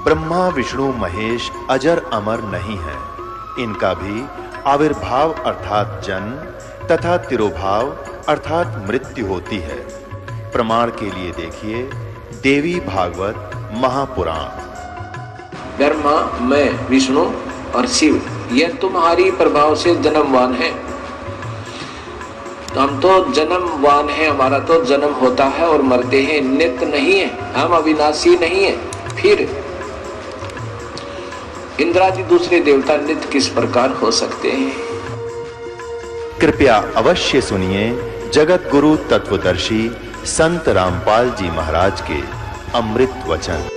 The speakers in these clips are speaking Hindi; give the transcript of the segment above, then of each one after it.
ब्रह्मा विष्णु महेश अजर अमर नहीं है। इनका भी आविर्भाव अर्थात जन्म तथा तिरोभाव अर्थात मृत्यु होती है। प्रमाण के लिए देखिए देवी भागवत महापुराण। ब्रह्मा, मैं, विष्णु और शिव यह तुम्हारी प्रभाव से जन्मवान है। हम तो जन्मवान है, हमारा तो जन्म होता है और मरते हैं, नित्य नहीं है, हम अविनाशी नहीं है। फिर इंद्रादि दूसरे देवता नित्य किस प्रकार हो सकते हैं? कृपया अवश्य सुनिए जगत गुरु तत्वदर्शी संत रामपाल जी महाराज के अमृत वचन।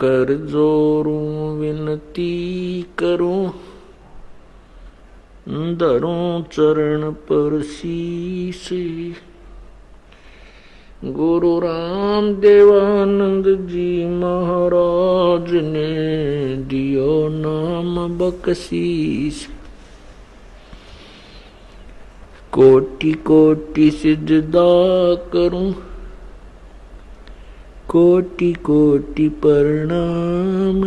कर जोरूं विनती करूं, धरूं चरण पर शीश। गुरु राम देवानंद जी महाराज ने दियो नाम बख्शीश। कोटि कोटि सिजदा करूं, कोटि कोटि प्रणाम।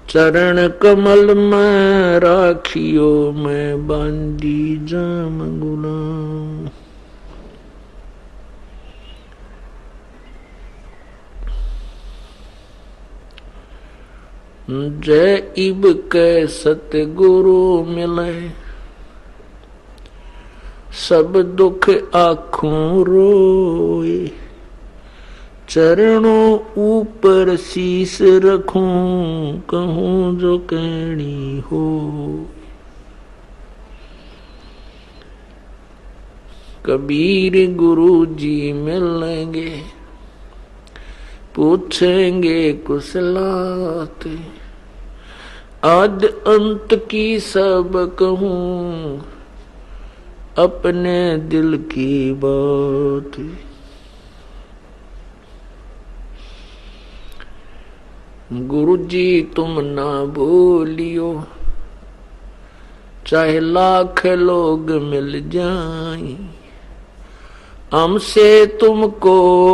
चरण कमल में राखियो, मैं बांधी जाम गुलाम। जय इब के सतगुरु मिले, सब दुख आँखों रोए। चरणों ऊपर शीस रखूं, कहूं जो कहनी हो। कबीर गुरु जी मिलेंगे, पूछेंगे कुशलात। आद अंत की सब कहूं, अपने दिल की बात। गुरु जी तुम ना भूलियो, चाहे लाख लोग मिल जाएं। हमसे तुमको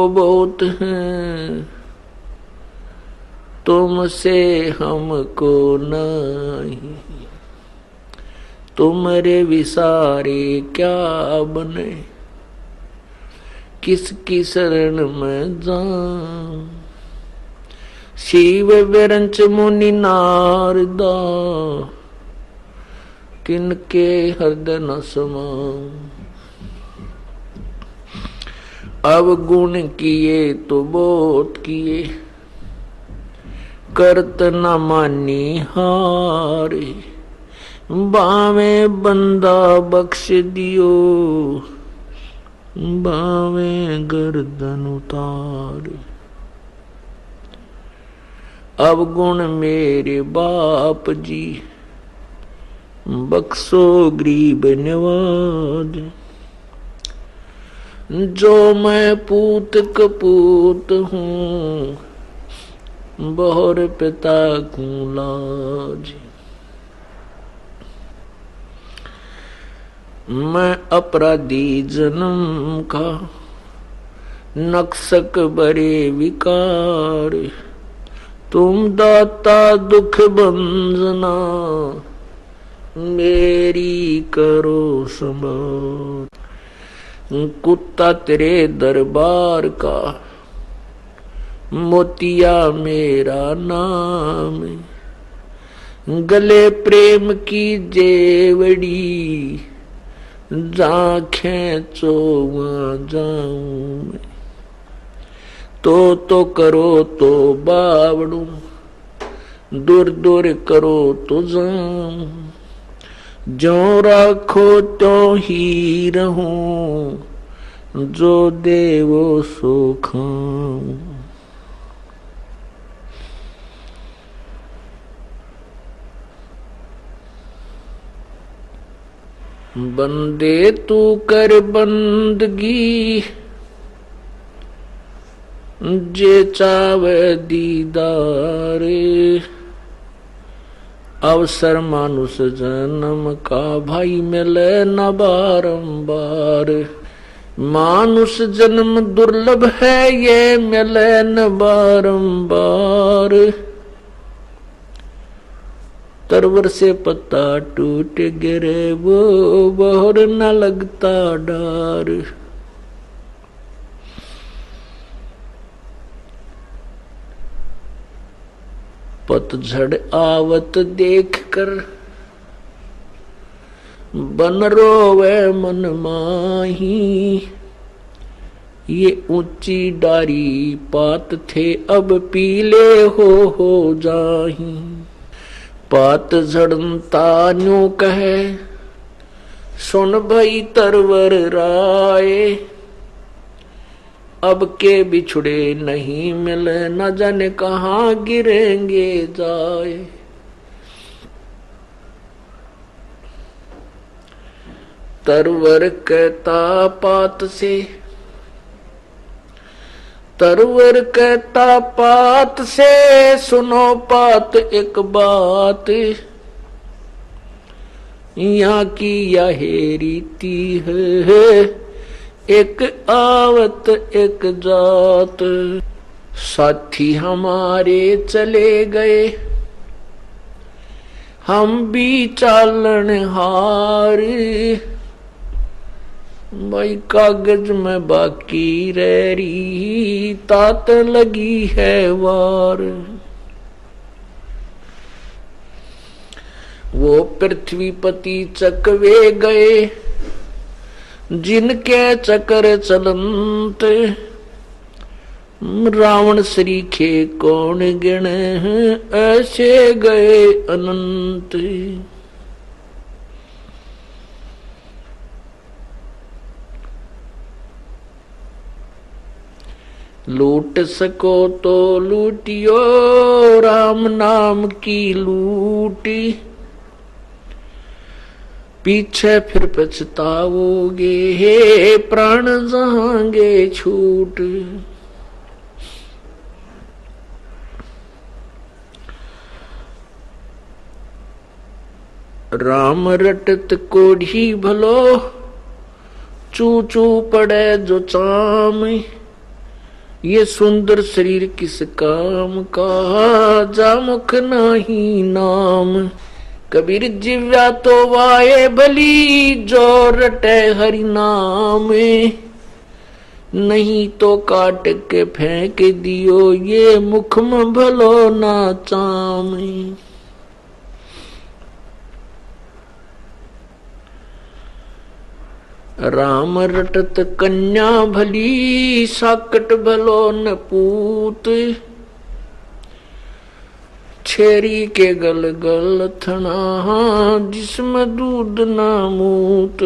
बहुत है, तुमसे हमको नहीं। तुम्हारे विसारे क्या बने, किसकी शरण में जाऊं। शिव विरंच मुनि नारदा, किनके हृदय न समाऊं। अवगुण किए तो बहुत किए, करत न मानी हारे। बावे बंदा बख्श दियो, बावे गर्दन उतारे। अवगुण मेरे बाप जी, बख्शो गरीब निवाज। जो मैं पूत कपूत हूँ, बहुर पिता को लाज। मैं अपराधी जन्म का, नक्सक बरे विकार। तुम दाता दुख बंजना, मेरी करो संभाल। कुत्ता तेरे दरबार का, मोतिया मेरा नाम। गले प्रेम की जेवड़ी, जा खेचो वहाँ जाऊं मैं। तो करो तो बावड़ू, दूर दूर करो तो जाऊं। जो राखो तो ही रहूं, जो देवो सो खाऊं। बंदे तू कर बंदगी, जे चावे दीदार। अवसर मानुष जन्म का भाई मिले न बारंबार। मानुष जन्म दुर्लभ है ये मिले न बारंबार। तरवर से पत्ता टूट गिरे वो बहर न लगता डार। पतझड़ आवत देख कर बन रोवे मन माही। ये ऊंची डारी पात थे अब पीले हो जाही। पात झड़ता न्यू कहे सुन भई तरवर राय। अब के बिछुड़े नहीं मिले न जाने कहाँ गिरेंगे जाए। तरवर कहता पात से, तरवर कहता पात से सुनो पात एक बात। यहाँ की यह रीति है एक आवत एक जात। साथी हमारे चले गए हम भी चालन हार। भाई कागज में बाकी रह रही तात लगी है वार। वो पृथ्वीपति चकवे गए जिनके चक्र चलंत। रावण श्रीखे कौन गिने ऐसे गए अनंत। लूट सको तो लूटियो राम नाम की लूटी। पीछे फिर पछताओगे हे प्राण जाएंगे छूट। राम रटत कोढ़ी भलो चू चू पड़े जो चाम। ये सुंदर शरीर किस काम का जा मुख नहीं नाम। कबीर जिव्या तो वाये भली जो रटे हरि नाम। नहीं तो काट के फेंक दियो ये मुख में भलो ना चाम। राम रटत कन्या भली साकट भलो न पूत। छेरी के गल गल थना जिसमें दूध ना मूत।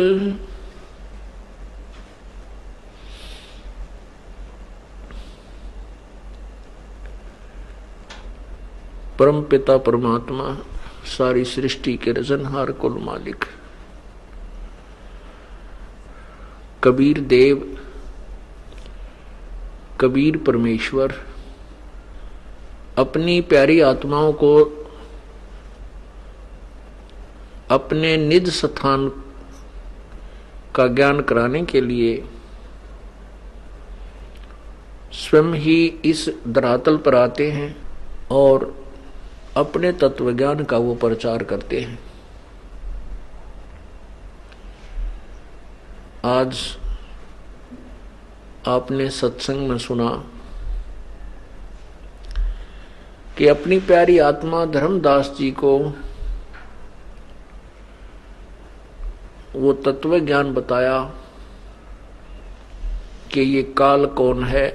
परम पिता परमात्मा सारी सृष्टि के रचनहार कुल मालिक कबीर देव कबीर परमेश्वर अपनी प्यारी आत्माओं को अपने निज स्थान का ज्ञान कराने के लिए स्वयं ही इस धरातल पर आते हैं और अपने तत्व ज्ञान का वो प्रचार करते हैं। आज आपने सत्संग में सुना कि अपनी प्यारी आत्मा धर्मदास जी को वो तत्व ज्ञान बताया कि ये काल कौन है,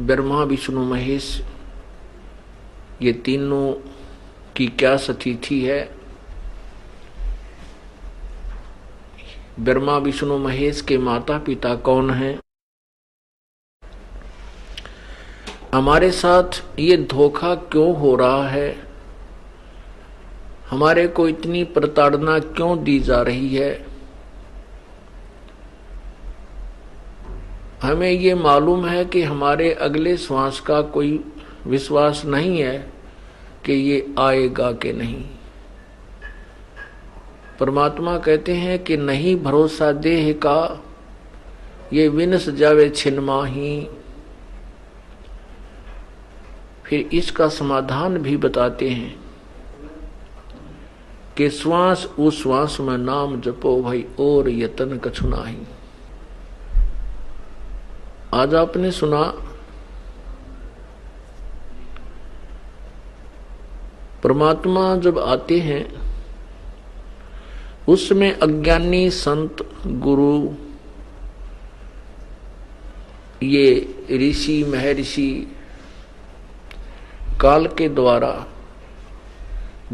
ब्रह्मा विष्णु महेश, ये तीनों की क्या स्थिति है, ब्रह्मा विष्णु महेश के माता पिता कौन हैं, हमारे साथ ये धोखा क्यों हो रहा है, हमारे को इतनी प्रताड़ना क्यों दी जा रही है। हमें ये मालूम है कि हमारे अगले श्वास का कोई विश्वास नहीं है कि ये आएगा कि नहीं। परमात्मा कहते हैं कि नहीं भरोसा देह का, ये विनस जावे छिन माही। फिर इसका समाधान भी बताते हैं कि श्वास उस श्वास में नाम जपो भाई और यतन कछु नाही। आज आपने सुना परमात्मा जब आते हैं उसमें अज्ञानी संत गुरु, ये ऋषि महर्षि काल के द्वारा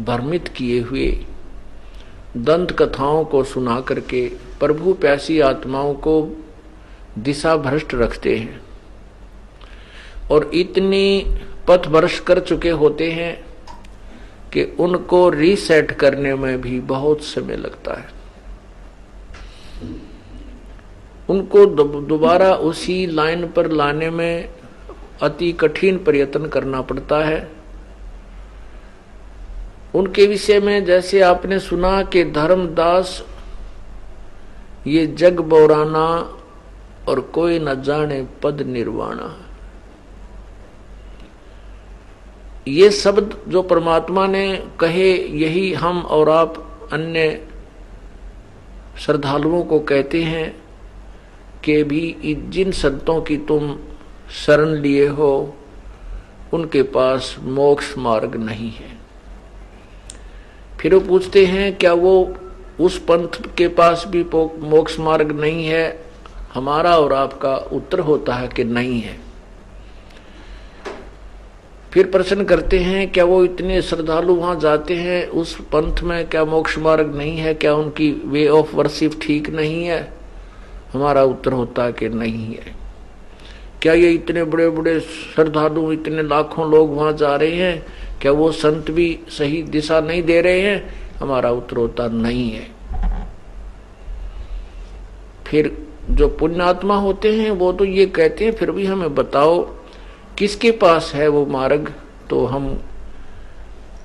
भ्रमित किए हुए दंत कथाओं को सुना करके प्रभु प्यासी आत्माओं को दिशा भ्रष्ट रखते हैं और इतनी पथ भ्रष्ट कर चुके होते हैं कि उनको रीसेट करने में भी बहुत समय लगता है। उनको दोबारा उसी लाइन पर लाने में अति कठिन प्रयत्न करना पड़ता है। उनके विषय में जैसे आपने सुना कि धर्मदास ये जग बौराना और कोई न जाने पद निर्वाणा, ये शब्द जो परमात्मा ने कहे यही हम और आप अन्य श्रद्धालुओं को कहते हैं कि भी जिन संतों की तुम शरण लिए हो उनके पास मोक्ष मार्ग नहीं है। फिर वो पूछते हैं क्या वो उस पंथ के पास भी मोक्ष मार्ग नहीं है। हमारा और आपका उत्तर होता है कि नहीं है। फिर प्रश्न करते हैं क्या वो इतने श्रद्धालु वहां जाते हैं उस पंथ में क्या मोक्ष मार्ग नहीं है, क्या उनकी वे ऑफ वर्शिप ठीक नहीं है। हमारा उत्तर होता है कि नहीं है। क्या ये इतने बड़े बड़े श्रद्धालु इतने लाखों लोग वहां जा रहे हैं, क्या वो संत भी सही दिशा नहीं दे रहे हैं। हमारा उत्तर होता नहीं है। फिर जो पुण्यात्मा होते हैं वो तो ये कहते हैं फिर भी हमें बताओ किसके पास है वो मार्ग। तो हम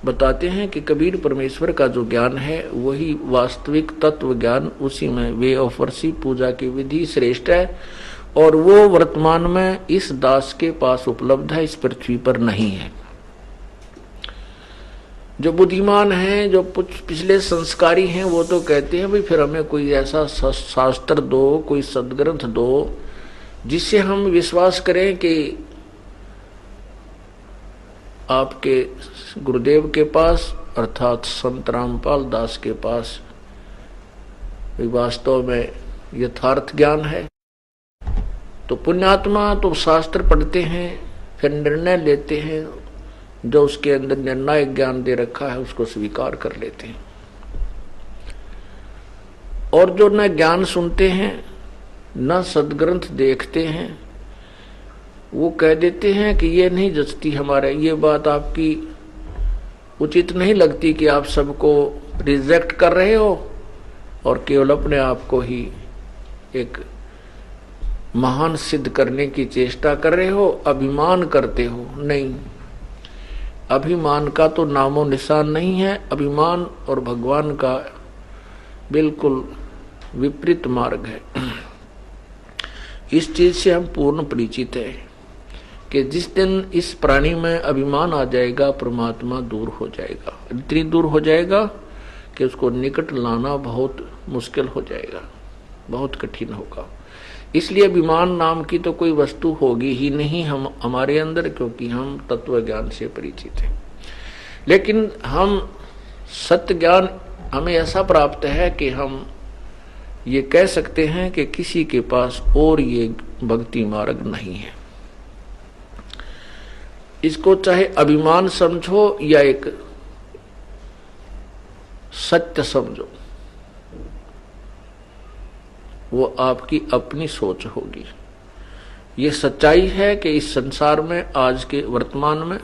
बताते हैं कि कबीर परमेश्वर का जो ज्ञान है वही वास्तविक तत्व ज्ञान, उसी में वे ऑफ वर्शिप पूजा की विधि श्रेष्ठ है और वो वर्तमान में इस दास के पास उपलब्ध है, इस पृथ्वी पर नहीं है। जो बुद्धिमान हैं, जो पिछले संस्कारी हैं, वो तो कहते हैं भाई फिर हमें कोई ऐसा शास्त्र दो, कोई सदग्रंथ दो जिससे हम विश्वास करें कि आपके गुरुदेव के पास अर्थात संत रामपाल दास के पास वास्तव में यथार्थ ज्ञान है। तो पुण्यात्मा तो शास्त्र पढ़ते हैं, फिर निर्णय लेते हैं, जो उसके अंदर निर्णायक ज्ञान दे रखा है उसको स्वीकार कर लेते हैं। और जो न ज्ञान सुनते हैं न सदग्रंथ देखते हैं, वो कह देते हैं कि ये नहीं जचती हमारे, ये बात आपकी उचित नहीं लगती कि आप सबको रिजेक्ट कर रहे हो और केवल अपने आप को ही एक महान सिद्ध करने की चेष्टा कर रहे हो, अभिमान करते हो। नहीं, अभिमान का तो नामो निशान नहीं है। अभिमान और भगवान का बिल्कुल विपरीत मार्ग है। इस चीज से हम पूर्ण परिचित है कि जिस दिन इस प्राणी में अभिमान आ जाएगा परमात्मा दूर हो जाएगा। इतनी दूर हो जाएगा कि उसको निकट लाना बहुत मुश्किल हो जाएगा, बहुत कठिन होगा। इसलिए अभिमान नाम की तो कोई वस्तु होगी ही नहीं हम हमारे अंदर, क्योंकि हम तत्व ज्ञान से परिचित हैं। लेकिन हम सत्य ज्ञान हमें ऐसा प्राप्त है कि हम ये कह सकते हैं कि किसी के पास और ये भक्ति मार्ग नहीं है। इसको चाहे अभिमान समझो या एक सत्य समझो, वो आपकी अपनी सोच होगी। ये सच्चाई है कि इस संसार में आज के वर्तमान में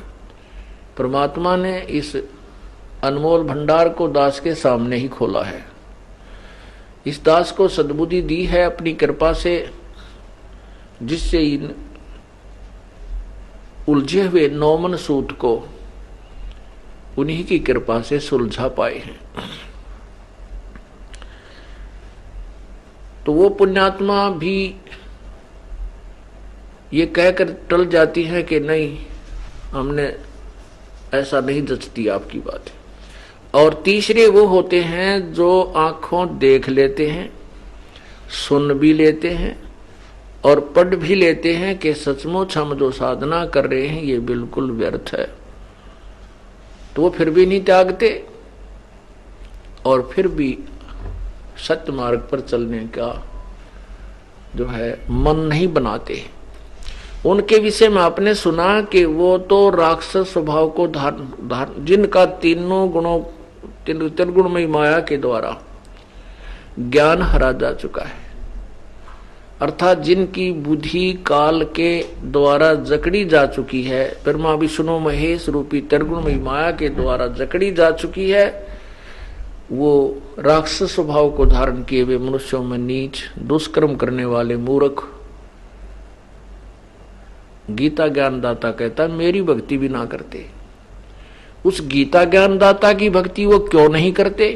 परमात्मा ने इस अनमोल भंडार को दास के सामने ही खोला है। इस दास को सद्बुद्धि दी है अपनी कृपा से, जिससे इन उलझे हुए नौमन सूत को उन्हीं की कृपा से सुलझा पाए हैं। तो वो पुण्यात्मा भी ये कहकर टल जाती है कि नहीं, हमने ऐसा नहीं जचती आपकी बात है। और तीसरे वो होते हैं जो आंखों देख लेते हैं, सुन भी लेते हैं और पढ़ भी लेते हैं कि सचमुच हम जो साधना कर रहे हैं ये बिल्कुल व्यर्थ है, तो वो फिर भी नहीं त्यागते और फिर भी सत्य मार्ग पर चलने का जो है मन नहीं बनाते। उनके विषय में आपने सुना कि वो तो राक्षस स्वभाव को धारण जिनका तीनों गुणों त्रिगुणमयी माया के द्वारा ज्ञान हरा जा चुका है, अर्थात जिनकी बुद्धि काल के द्वारा जकड़ी जा चुकी है, ब्रह्मा विष्णु महेश रूपी त्रिगुणमयी माया के द्वारा जकड़ी जा चुकी है, वो राक्षस स्वभाव को धारण किए हुए मनुष्यों में नीच दुष्कर्म करने वाले मूर्ख गीता ज्ञानदाता कहता मेरी भक्ति भी ना करते। उस गीता ज्ञानदाता की भक्ति वो क्यों नहीं करते?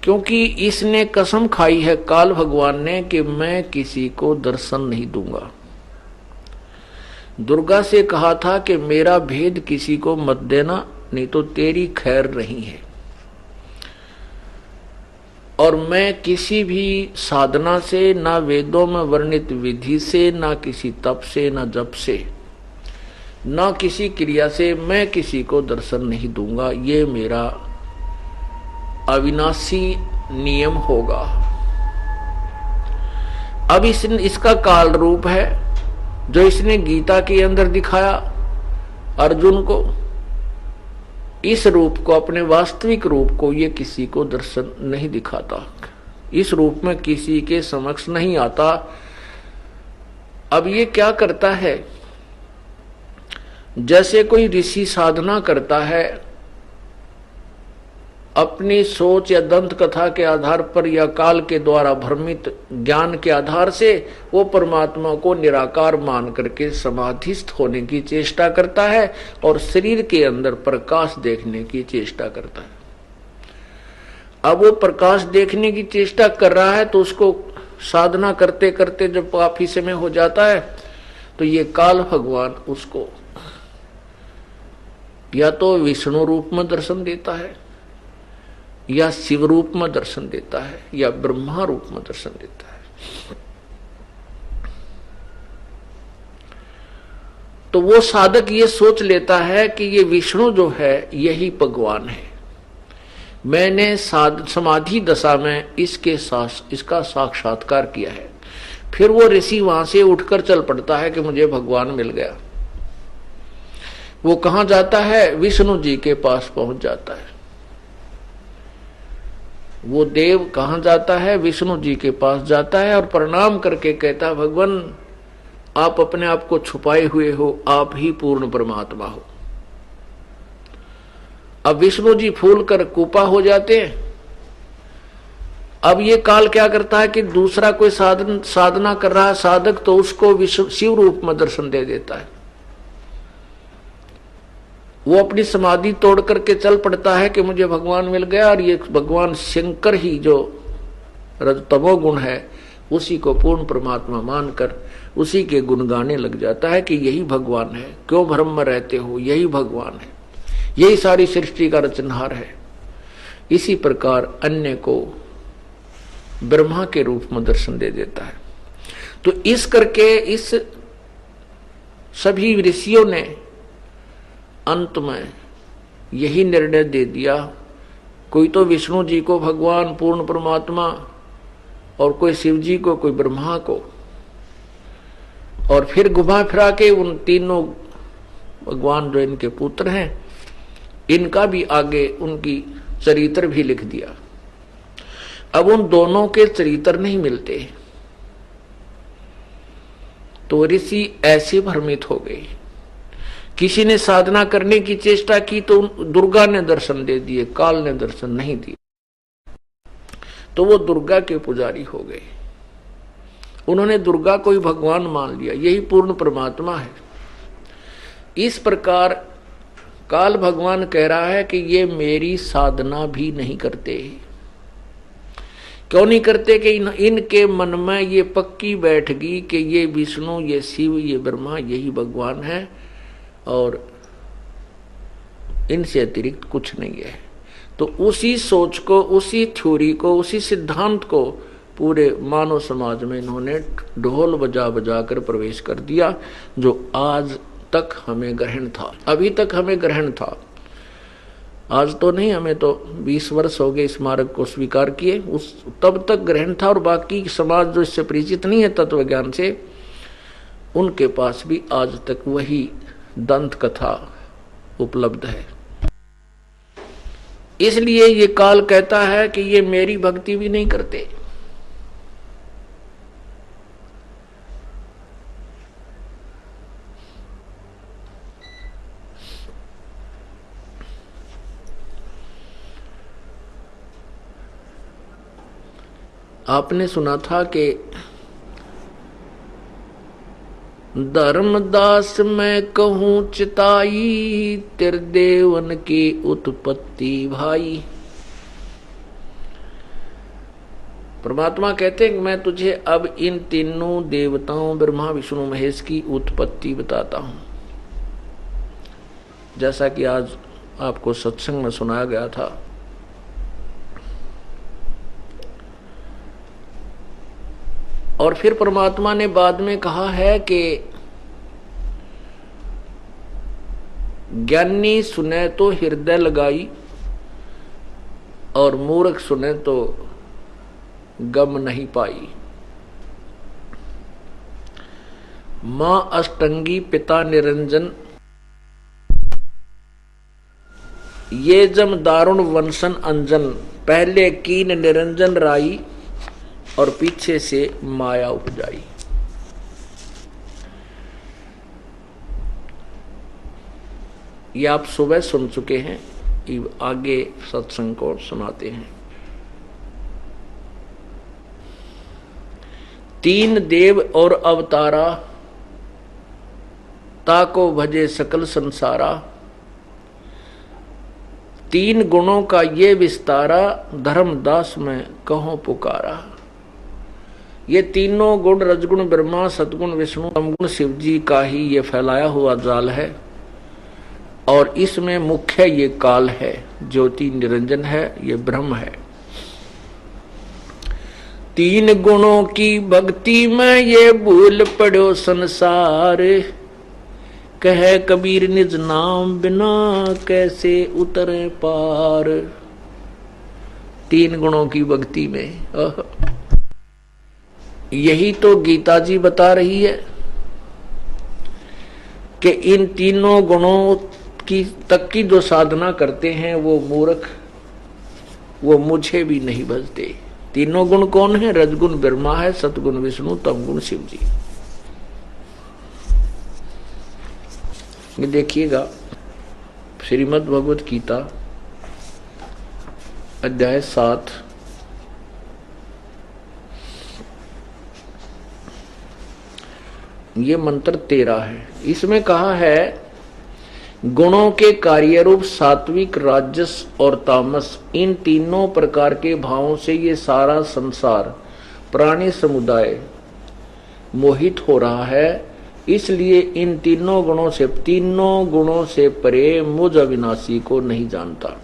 क्योंकि इसने कसम खाई है काल भगवान ने कि मैं किसी को दर्शन नहीं दूंगा। दुर्गा से कहा था कि मेरा भेद किसी को मत देना, नहीं तो तेरी खैर नहीं है। और मैं किसी भी साधना से, ना वेदों में वर्णित विधि से, ना किसी तप से, ना जप से, ना किसी क्रिया से मैं किसी को दर्शन नहीं दूंगा। ये मेरा अविनाशी नियम होगा। अब इसका काल रूप है जो इसने गीता के अंदर दिखाया अर्जुन को। इस रूप को, अपने वास्तविक रूप को ये किसी को दर्शन नहीं दिखाता, इस रूप में किसी के समक्ष नहीं आता। अब ये क्या करता है, जैसे कोई ऋषि साधना करता है अपनी सोच या दंत कथा के आधार पर या काल के द्वारा भ्रमित ज्ञान के आधार से वो परमात्मा को निराकार मान करके समाधिस्थ होने की चेष्टा करता है और शरीर के अंदर प्रकाश देखने की चेष्टा करता है। अब वो प्रकाश देखने की चेष्टा कर रहा है तो उसको साधना करते करते जब काफी समय हो जाता है तो ये काल भगवान उसको या तो विष्णु रूप में दर्शन देता है, या शिव रूप में दर्शन देता है, या ब्रह्मा रूप में दर्शन देता है। तो वो साधक ये सोच लेता है कि ये विष्णु जो है यही भगवान है। मैंने समाधि दशा में इसका साक्षात्कार किया है। फिर वो ऋषि वहां से उठकर चल पड़ता है कि मुझे भगवान मिल गया। वो कहां जाता है? विष्णु जी के पास पहुंच जाता है। वो देव कहां जाता है? विष्णु जी के पास जाता है और प्रणाम करके कहता, भगवान आप अपने आप को छुपाए हुए हो, आप ही पूर्ण परमात्मा हो। अब विष्णु जी फूल कर कुपा हो जाते हैं। अब ये काल क्या करता है कि दूसरा कोई साधना कर रहा है साधक, तो उसको शिव रूप में दर्शन दे देता है। वो अपनी समाधि तोड़ करके चल पड़ता है कि मुझे भगवान मिल गया, और ये भगवान शंकर ही जो रजतमो गुण है उसी को पूर्ण परमात्मा मानकर उसी के गुण गाने लग जाता है कि यही भगवान है, क्यों भ्रम में रहते हो, यही भगवान है, यही सारी सृष्टि का रचनहार है। इसी प्रकार अन्य को ब्रह्मा के रूप में दर्शन दे देता है। तो इस करके इस सभी ऋषियों ने अंत में यही निर्णय दे दिया कोई तो विष्णु जी को भगवान पूर्ण परमात्मा, और कोई शिव जी को, कोई ब्रह्मा को, और फिर घुमा फिरा के उन तीनों भगवान जो इनके पुत्र हैं इनका भी आगे उनकी चरित्र भी लिख दिया। अब उन दोनों के चरित्र नहीं मिलते, तो ऋषि ऐसे भ्रमित हो गए। किसी ने साधना करने की चेष्टा की तो दुर्गा ने दर्शन दे दिए, काल ने दर्शन नहीं दिए, तो वो दुर्गा के पुजारी हो गए। उन्होंने दुर्गा को ही भगवान मान लिया, यही पूर्ण परमात्मा है। इस प्रकार काल भगवान कह रहा है कि ये मेरी साधना भी नहीं करते। क्यों नहीं करते? कि इनके मन में ये पक्की बैठ गई कि ये विष्णु, ये शिव, ये ब्रह्मा यही भगवान है और इनसे अतिरिक्त कुछ नहीं है। तो उसी सोच को, उसी थ्योरी को, उसी सिद्धांत को पूरे मानव समाज में इन्होंने ढोल बजा बजा कर प्रवेश कर दिया, जो आज तक हमें ग्रहण था। अभी तक हमें ग्रहण था, आज तो नहीं, हमें तो 20 वर्ष हो गए इस मार्ग को स्वीकार किए, उस तब तक ग्रहण था। और बाकी समाज जो इससे परिचित नहीं है तत्व ज्ञान से, उनके पास भी आज तक वही दंत कथा उपलब्ध है। इसलिए ये काल कहता है कि ये मेरी भक्ति भी नहीं करते। आपने सुना था कि धर्मदास मैं कहूं चिताई, त्रिदेवन की उत्पत्ति भाई। परमात्मा कहते हैं कि मैं तुझे अब इन तीनों देवताओं ब्रह्मा विष्णु महेश की उत्पत्ति बताता हूं। जैसा कि आज आपको सत्संग में सुनाया गया था, और फिर परमात्मा ने बाद में कहा है कि ज्ञानी सुने तो हृदय लगाई, और मूर्ख सुने तो गम नहीं पाई। मां अष्टंगी पिता निरंजन, ये जम दारुण वंशन अंजन। पहले कीन निरंजन राई, और पीछे से माया उपजाई। ये आप सुबह सुन चुके हैं, आगे सत्संग को सुनाते हैं। तीन देव और अवतारा, ताको भजे सकल संसारा। तीन गुणों का ये विस्तारा, धर्मदास में कहो पुकारा। ये तीनों गुण, रजगुण ब्रह्मा, सतगुण विष्णु, तमगुण शिव जी का ही ये फैलाया हुआ जाल है। और इसमें मुख्य ये काल है, ज्योति निरंजन है, ये ब्रह्म है। तीन गुणों की भक्ति में ये भूल पड़ो संसार, कहे कबीर निज नाम बिना कैसे उतरे पार। तीन गुणों की भक्ति में, यही तो गीता जी बता रही है कि इन तीनों गुणों की तक की जो साधना करते हैं वो मूर्ख, वो मुझे भी नहीं भजते। तीनों गुण कौन है? रजगुण ब्रह्मा है, सतगुण विष्णु, तमगुण शिव जी। ये देखिएगा, श्रीमद् भगवत गीता अध्याय 7 ये मंत्र 13 है। इसमें कहा है गुणों के कार्य रूप सात्विक, राजस और तामस, इन तीनों प्रकार के भावों से ये सारा संसार प्राणी समुदाय मोहित हो रहा है। इसलिए इन तीनों गुणों से परे मुझ अविनाशी को नहीं जानता।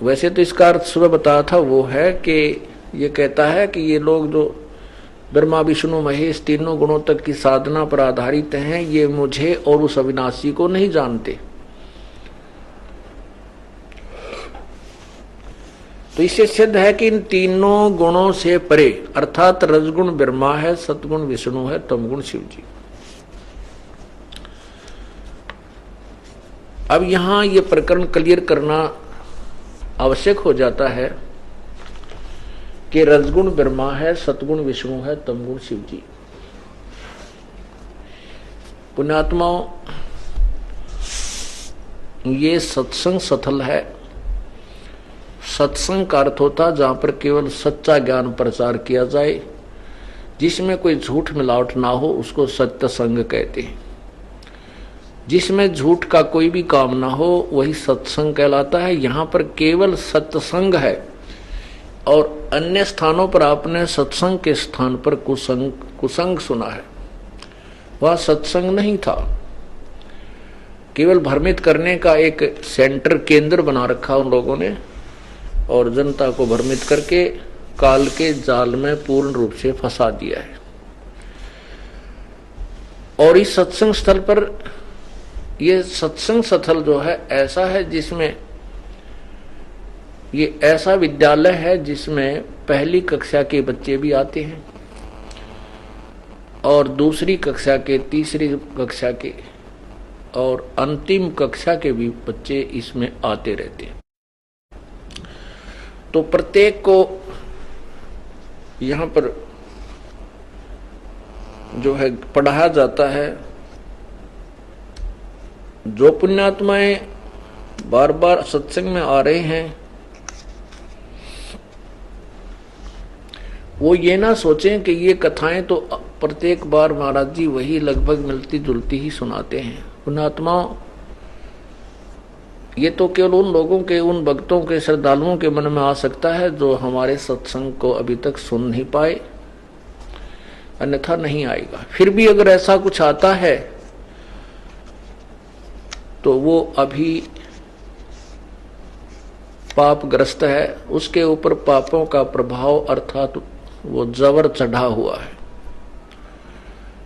वैसे तो इसका अर्थ सुबह बताया था, वो है कि ये कहता है कि ये लोग जो ब्रह्मा विष्णु महेश तीनों गुणों तक की साधना पर आधारित हैं, ये मुझे और उस अविनाशी को नहीं जानते। तो इससे सिद्ध है कि इन तीनों गुणों से परे, अर्थात रजगुण ब्रह्मा है, सतगुण विष्णु है, तमगुण शिव जी। अब यहां ये प्रकरण क्लियर करना आवश्यक हो जाता है कि रजगुण ब्रह्मा है, सतगुण विष्णु है, तमगुण शिव जी। पुण्यात्माओं, ये सत्संग सथल है। सत्संग का अर्थ होता जहां पर केवल सच्चा ज्ञान प्रचार किया जाए, जिसमें कोई झूठ मिलावट ना हो, उसको सत्य संग कहते हैं। जिसमें झूठ का कोई भी काम ना हो वही सत्संग कहलाता है। यहाँ पर केवल सत्संग है और अन्य स्थानों पर आपने सत्संग के स्थान पर कुसंग सुना है। वह सत्संग नहीं था, केवल भ्रमित करने का एक सेंटर केंद्र बना रखा उन लोगों ने और जनता को भ्रमित करके काल के जाल में पूर्ण रूप से फंसा दिया है। और इस सत्संग स्थल पर ये सत्संग स्थल जो है ऐसा है जिसमें ये ऐसा विद्यालय है जिसमें पहली कक्षा के बच्चे भी आते हैं और दूसरी कक्षा के, तीसरी कक्षा के और अंतिम कक्षा के भी बच्चे इसमें आते रहते हैं। तो प्रत्येक को यहाँ पर जो है पढ़ाया जाता है। जो पुण्यात्माएं बार बार सत्संग में आ रहे हैं वो ये ना सोचें कि ये कथाएं तो प्रत्येक बार महाराज जी वही लगभग मिलती जुलती ही सुनाते हैं। पुण्यात्माओं, ये तो केवल उन लोगों के, उन भक्तों के, श्रद्धालुओं के मन में आ सकता है जो हमारे सत्संग को अभी तक सुन नहीं पाए, अन्यथा नहीं आएगा। फिर भी अगर ऐसा कुछ आता है तो वो अभी पापग्रस्त है, उसके ऊपर पापों का प्रभाव अर्थात वो जबर चढ़ा हुआ है।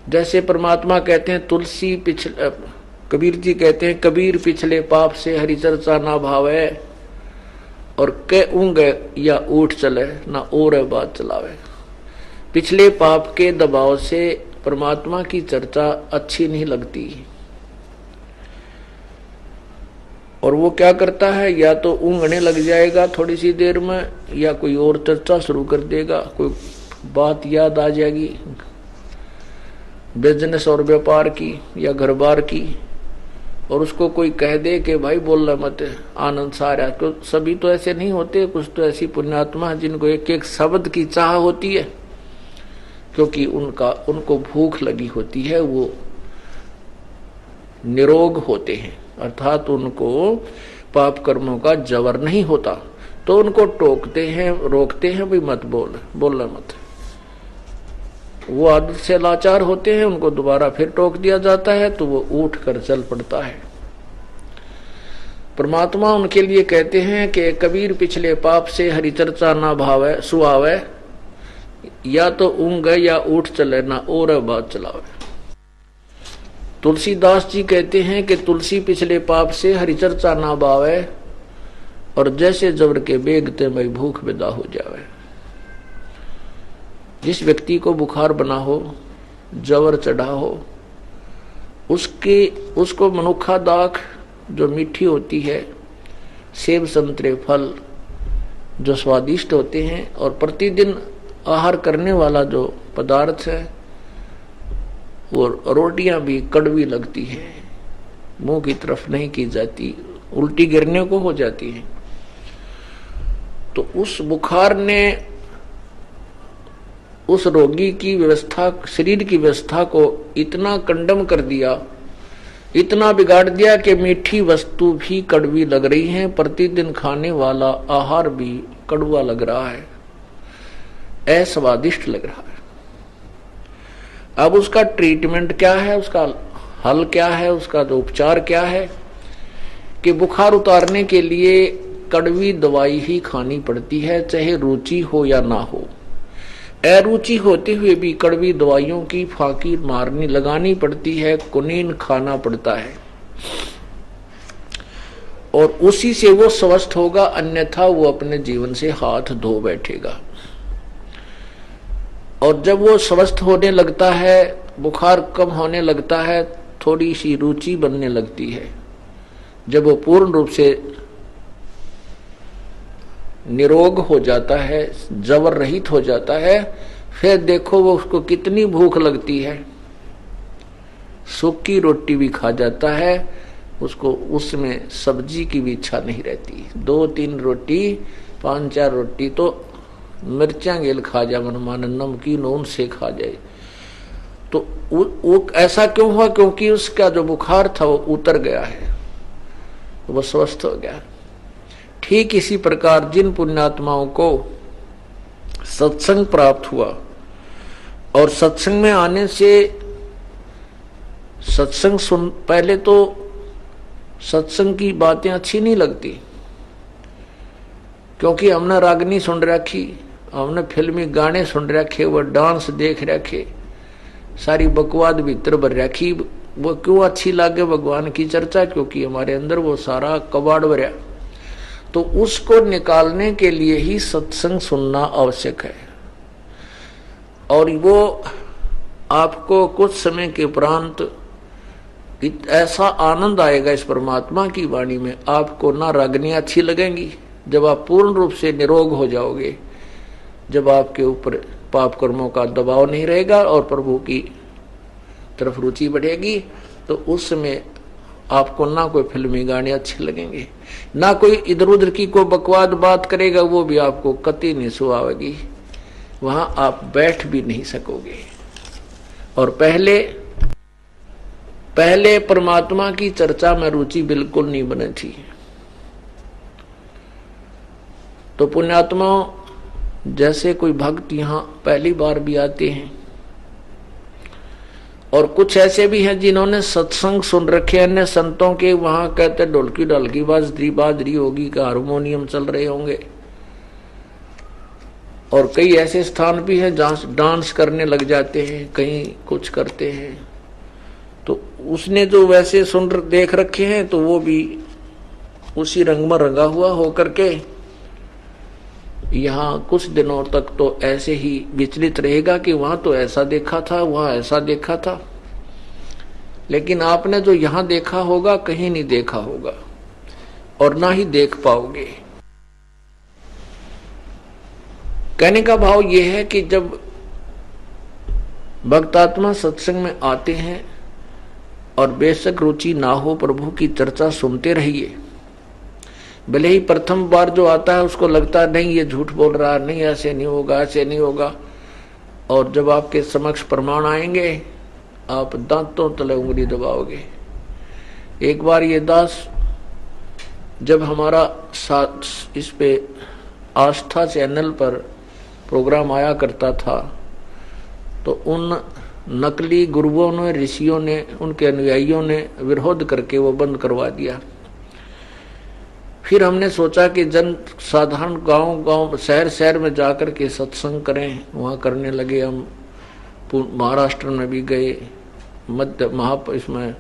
जैसे परमात्मा कहते हैं तुलसी पिछले, कबीर जी कहते हैं कबीर पिछले पाप से हरि चर्चा ना भावे और के ऊँग या उठ चले ना और बात चलावे। पिछले पाप के दबाव से परमात्मा की चर्चा अच्छी नहीं लगती और वो क्या करता है, या तो ऊँगने लग जाएगा थोड़ी सी देर में या कोई और चर्चा शुरू कर देगा। कोई बात याद आ जाएगी बिजनेस और व्यापार की या घर बार की और उसको कोई कह दे कि भाई बोलना मत, आनंद सारा। तो सभी तो ऐसे नहीं होते, कुछ तो ऐसी पुण्यात्मा जिनको एक एक शब्द की चाह होती है, क्योंकि उनको भूख लगी होती है, वो निरोग होते हैं, अर्थात उनको पाप कर्मों का जबर नहीं होता, तो उनको टोकते हैं, रोकते हैं, भाई मत बोलना मत। वो आदत से लाचार होते हैं, उनको दोबारा फिर टोक दिया जाता है तो वो उठ कर चल पड़ता है। परमात्मा उनके लिए कहते हैं कि कबीर पिछले पाप से हरि चर्चा ना भावे सुहावे, या तो ऊँग या उठ चले ना और बात चलावे। तुलसीदास जी कहते हैं कि तुलसी पिछले पाप से हरि चर्चा ना भावे और जैसे जबर के बेगते में भूख विदा हो जावे। जिस व्यक्ति को बुखार बना हो, जबर चढ़ा हो, उसको मनुखा दाख जो मीठी होती है, सेब संतरे फल जो स्वादिष्ट होते हैं और प्रतिदिन आहार करने वाला जो पदार्थ है वो रोटियां भी कड़वी लगती है, मुंह की तरफ नहीं की जाती, उल्टी गिरने को हो जाती है। तो उस बुखार ने उस रोगी की व्यवस्था, शरीर की व्यवस्था को इतना कंडम कर दिया, इतना बिगाड़ दिया कि मीठी वस्तु भी कड़वी लग रही है, प्रतिदिन खाने वाला आहार भी कड़वा लग रहा है, अस्वादिष्ट लग रहा है। अब उसका ट्रीटमेंट क्या है, उसका हल क्या है, उसका जो उपचार क्या है कि बुखार उतारने के लिए कड़वी दवाई ही खानी पड़ती है, चाहे रुचि हो या ना हो। अरुचि होते हुए भी कड़वी दवाइयों की फांकी लगानी पड़ती है, कुनीन खाना पड़ता है। और उसी से वो स्वस्थ होगा, अन्यथा वो अपने जीवन से हाथ धो बैठेगा। और जब वो स्वस्थ होने लगता है, बुखार कम होने लगता है, थोड़ी सी रुचि बनने लगती है, जब वो पूर्ण रूप से निरोग हो जाता है, जबर रहित हो जाता है, फिर देखो वो उसको कितनी भूख लगती है, सूखी रोटी भी खा जाता है, उसको उसमें सब्जी की भी इच्छा नहीं रहती। 2-3 रोटी 5-4 रोटी तो मिर्चा गेल खा जाए, मन नमकीन ऊन से खा जाए। तो वो ऐसा क्यों हुआ? क्योंकि उसका जो बुखार था वो उतर गया है, वो स्वस्थ हो गया। ठीक इसी प्रकार जिन पुण्यात्माओं को सत्संग प्राप्त हुआ, और सत्संग में आने से सत्संग सुन, पहले तो सत्संग की बातें अच्छी नहीं लगती, क्योंकि हमने रागनी सुन रखी, हमने फिल्मी गाने सुन रखे, वो डांस देख रखे, सारी बकवाद भीतर भर रखी। वो क्यों अच्छी लागे? भगवान की चर्चा, क्योंकि हमारे अंदर वो सारा कबाड़ भरा। तो उसको निकालने के लिए ही सत्संग सुनना आवश्यक है। और वो आपको कुछ समय के उपरांत ऐसा आनंद आएगा इस परमात्मा की वाणी में, आपको ना रागनियां अच्छी लगेंगी। जब आप पूर्ण रूप से निरोग हो जाओगे, जब आपके ऊपर पाप कर्मों का दबाव नहीं रहेगा और प्रभु की तरफ रुचि बढ़ेगी, तो उस समय आपको ना कोई फिल्मी गाने अच्छे लगेंगे, ना कोई इधर उधर की कोई बकवाद बात करेगा, वो भी आपको कतई नहीं सुहावेगी, वहां आप बैठ भी नहीं सकोगे। और पहले परमात्मा की चर्चा में रुचि बिल्कुल नहीं बनी थी। तो पुण्यात्माओं, जैसे कोई भक्त यहाँ पहली बार भी आते हैं, और कुछ ऐसे भी हैं जिन्होंने सत्संग सुन रखे अन्य संतों के, वहां कहते ढोलकी ढोलकी बाजरी होगी, का हारमोनियम चल रहे होंगे। और कई ऐसे स्थान भी हैं जहां डांस करने लग जाते हैं, कहीं कुछ करते हैं। तो उसने जो वैसे सुन देख रखे हैं, तो वो भी उसी रंग में रंगा हुआ होकर के यहाँ कुछ दिनों तक तो ऐसे ही विचलित रहेगा कि वहां तो ऐसा देखा था, वहां ऐसा देखा था। लेकिन आपने जो यहां देखा होगा कहीं नहीं देखा होगा, और ना ही देख पाओगे। कहने का भाव यह है कि जब भक्तात्मा सत्संग में आते हैं और बेशक रुचि ना हो, प्रभु की चर्चा सुनते रहिए। भले ही प्रथम बार जो आता है उसको लगता है नहीं ये झूठ बोल रहा है, नहीं ऐसे नहीं होगा, ऐसे नहीं होगा। और जब आपके समक्ष प्रमाण आएंगे, आप दांतों तले उंगली दबाओगे। एक बार ये दास जब हमारा साथ इस पे आस्था चैनल पर प्रोग्राम आया करता था, तो उन नकली गुरुओं ने, ऋषियों ने, उनके अनुयायियों ने विरोध करके वो बंद करवा दिया। फिर हमने सोचा कि जन साधारण गांव शहर में जाकर के सत्संग करें। वहाँ करने लगे। हम महाराष्ट्र में भी गए, इसमें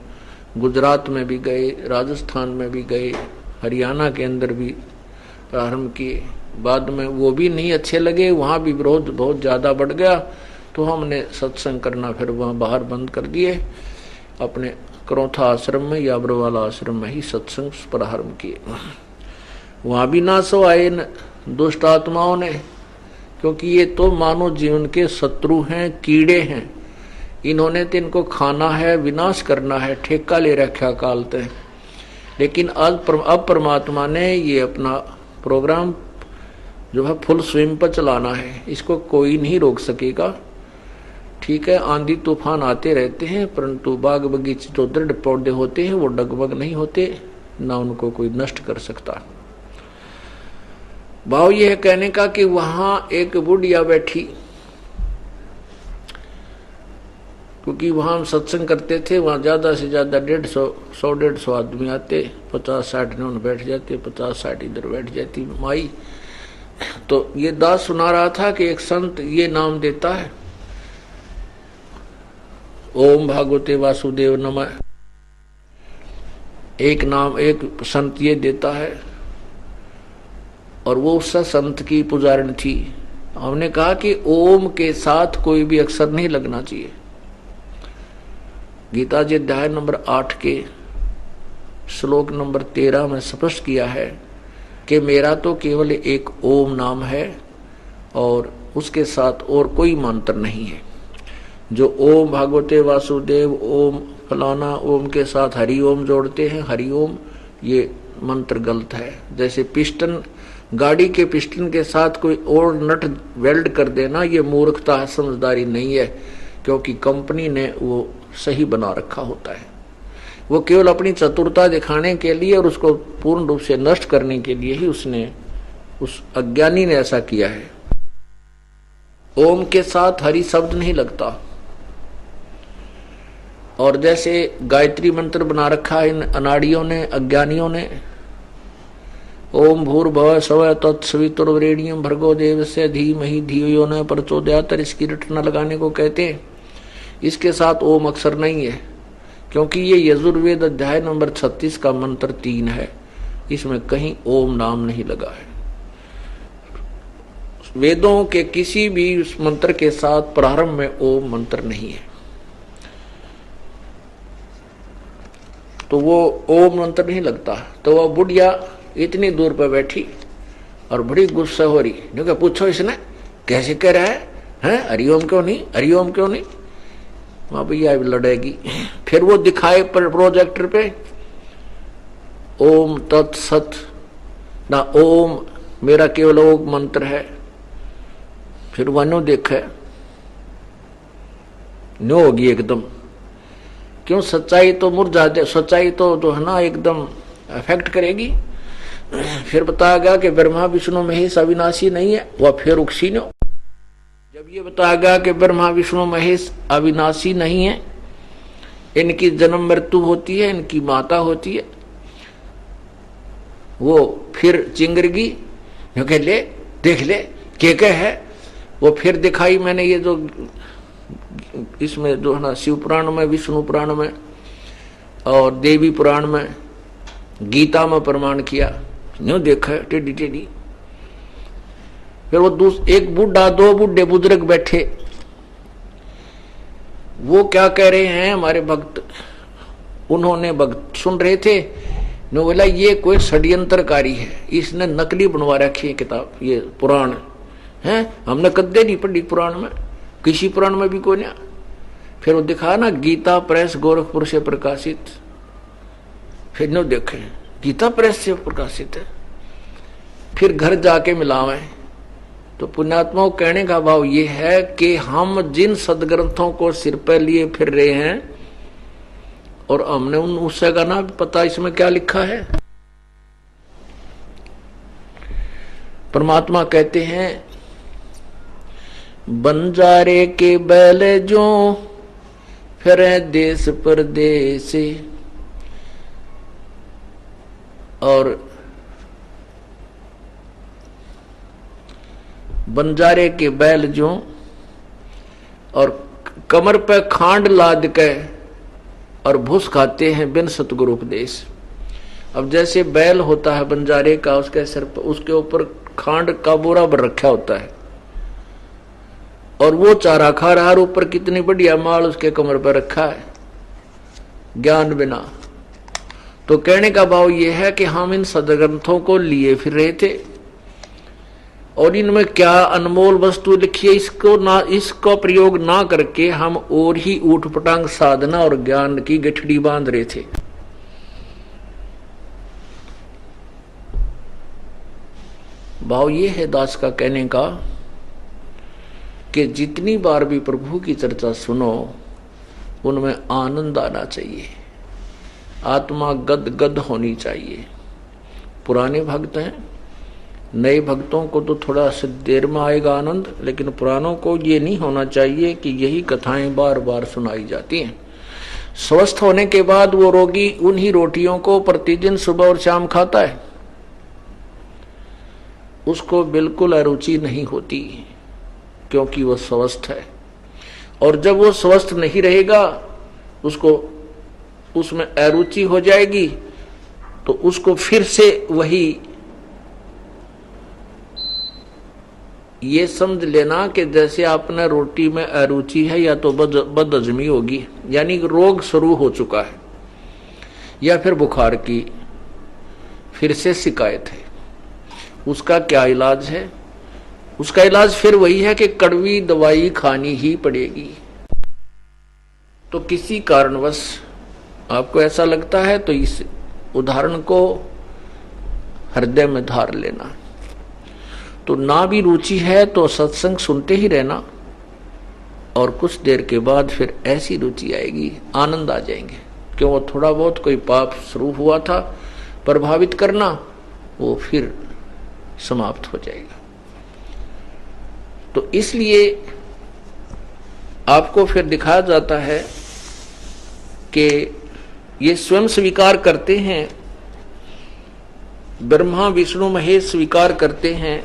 गुजरात में भी गए, राजस्थान में भी गए, हरियाणा के अंदर भी प्रारंभ किए। बाद में वो भी नहीं अच्छे लगे, वहाँ भी विरोध बहुत ज़्यादा बढ़ गया। तो हमने सत्संग करना फिर वहाँ बाहर बंद कर दिए। अपने करौथा आश्रम में या अब्रवाला आश्रम में ही सत्संग प्रारंभ किए। वहाँ भी ना सो आए दुष्ट आत्माओं ने, क्योंकि ये तो मानव जीवन के शत्रु हैं, कीड़े हैं। इन्होंने तो इनको खाना है, विनाश करना है, ठेका ले रखा कालते हैं। लेकिन अब परमात्मा ने ये अपना प्रोग्राम जो है फुल स्विंग पर चलाना है, इसको कोई नहीं रोक सकेगा। ठीक है, आंधी तूफान आते रहते हैं, परंतु बाग बगीचे जो दृढ़ पौधे होते हैं वो डगमग नहीं होते, ना उनको कोई नष्ट कर सकता। भाव यह है कहने का कि वहां एक बुढ़िया बैठी, क्योंकि वहां हम सत्संग करते थे, वहां ज्यादा से ज्यादा 150 आदमी आते, 50-60 ने बैठ जाते, 50-60 इधर बैठ जाती माई। तो ये दास सुना रहा था कि एक संत ये नाम देता है, ओम भागवते वासुदेव नमः। एक नाम एक संत ये देता है, और वो उस संत की पुजारिन थी। हमने कहा कि ओम के साथ कोई भी अक्षर नहीं लगना चाहिए। गीता जी अध्याय नंबर 8 के श्लोक नंबर 13 में स्पष्ट किया है कि मेरा तो केवल एक ओम नाम है और उसके साथ और कोई मंत्र नहीं है। जो ओम भगवते वासुदेव ओम फलाना ओम के साथ हरि ओम जोड़ते हैं, हरि ओम, ये मंत्र गलत है। जैसे पिस्टन, गाड़ी के पिस्टन के साथ कोई और नट वेल्ड कर देना, ये मूर्खता है, समझदारी नहीं है, क्योंकि कंपनी ने वो सही बना रखा होता है। वो केवल अपनी चतुरता दिखाने के लिए और उसको पूर्ण रूप से नष्ट करने के लिए ही उसने, उस अज्ञानी ने ऐसा किया है। ओम के साथ हरि शब्द नहीं लगता। और जैसे गायत्री मंत्र बना रखा है इन अनाड़ियों ने, अज्ञानियों ने, ओम भूर्भुवः स्वः तत्सवितुर्वरेण्यं भर्गो देवस्य धीमहि धियो यो न प्रचोदयात्, इसकी रट न लगाने को कहते हैं। इसके साथ ओम अक्षर नहीं है, क्योंकि ये यजुर्वेद अध्याय नंबर 36 का मंत्र 3 है, इसमें कहीं ओम नाम नहीं लगा है। वेदों के किसी भी उस मंत्र के साथ प्रारंभ में ओम मंत्र नहीं है, तो वो ओम मंत्र नहीं लगता। तो वह बुढ़िया इतनी दूर पर बैठी और बड़ी गुस्सा हो रही, क्योंकि पूछो इसने कैसे कह रहा है, हरिओम क्यों नहीं, हरिओम क्यों नहीं। वहां भैया लड़ेगी। फिर वो दिखाए पर प्रोजेक्टर पे ओम तत्सत ना, ओम मेरा केवल ओम मंत्र है। फिर वनो देखे नो होगी एकदम, क्यों, सच्चाई तो मुरझा दे, सच्चाई तो है ना एकदम अफेक्ट करेगी। फिर बताया गया कि ब्रह्मा विष्णु महेश अविनाशी नहीं है, वह फिर उकसी नो। जब ये बताया गया कि ब्रह्मा विष्णु महेश अविनाशी नहीं है, इनकी जन्म मृत्यु होती है, इनकी माता होती है, वो फिर चिंगरगी, क्योंकि ले देख ले के है। वो फिर दिखाई मैंने ये जो इसमें जो है ना शिव पुराण में, विष्णु पुराण में और देवी पुराण में, गीता में प्रमाण किया, न्यू देखा टेढ़ी टेढ़ी। फिर वो एक बूढ़ा, 2 बूढ़े बुजुर्ग बैठे, वो क्या कह रहे हैं हमारे भक्त, उन्होंने भक्त सुन रहे थे, ने बोला ये कोई षड्यंत्रकारी है, इसने नकली बनवा रखी है किताब, ये पुराण है, हमने कदे नहीं पढ़ी पुराण में, किसी पुराण में भी कोई नहीं। फिर वो दिखा ना गीता प्रेस गोरखपुर से प्रकाशित, फिर नो देखे गीता प्रेस से प्रकाशित है। फिर घर जाके मिलावे तो पुण्यात्माओं कहने का भाव ये है कि हम जिन सदग्रंथों को सिर पर लिए फिर रहे हैं और हमने उन उससे का ना पता इसमें क्या लिखा है। परमात्मा कहते हैं बंजारे के बैल जो फिरे देश परदेश, और बंजारे के बैल जो और कमर पे खांड लाद के और भूस खाते हैं बिन सतगुरु उपदेश। अब जैसे बैल होता है बंजारे का, उसके सिर पर उसके ऊपर खांड का बोरा भर रखा होता है और वो चारा खा रहा है, ऊपर कितनी बढ़िया माल उसके कमर पर रखा है ज्ञान बिना। तो कहने का भाव यह है कि हम इन सदग्रंथों को लिए फिर रहे थे और इनमें क्या अनमोल वस्तु लिखी है, इसको प्रयोग ना करके हम और ही ऊट पटांग साधना और ज्ञान की गठड़ी बांध रहे थे। भाव ये है दास का कहने का कि जितनी बार भी प्रभु की चर्चा सुनो उनमें आनंद आना चाहिए, आत्मा गद गद होनी चाहिए। पुराने भक्त हैं, नए भक्तों को तो थोड़ा सा देर में आएगा आनंद, लेकिन पुरानों को ये नहीं होना चाहिए कि यही कथाएं बार बार सुनाई जाती हैं। स्वस्थ होने के बाद वो रोगी उन्हीं रोटियों को प्रतिदिन सुबह और शाम खाता है, उसको बिल्कुल अरुचि नहीं होती क्योंकि वो स्वस्थ है। और जब वो स्वस्थ नहीं रहेगा उसको उसमें अरुचि हो जाएगी तो उसको फिर से वही ये समझ लेना कि जैसे आपने रोटी में अरुचि है या तो बदहजमी होगी, यानी रोग शुरू हो चुका है, या फिर बुखार की फिर से शिकायत है। उसका क्या इलाज है? उसका इलाज फिर वही है कि कड़वी दवाई खानी ही पड़ेगी। तो किसी कारणवश आपको ऐसा लगता है तो इस उदाहरण को हृदय में धार लेना। तो ना भी रुचि है तो सत्संग सुनते ही रहना, और कुछ देर के बाद फिर ऐसी रुचि आएगी, आनंद आ जाएंगे, क्यों वो थोड़ा बहुत कोई पाप शुरू हुआ था प्रभावित करना, वो फिर समाप्त हो जाएगा। तो इसलिए आपको फिर दिखाया जाता है कि ये स्वयं स्वीकार करते हैं, ब्रह्मा विष्णु महेश स्वीकार करते हैं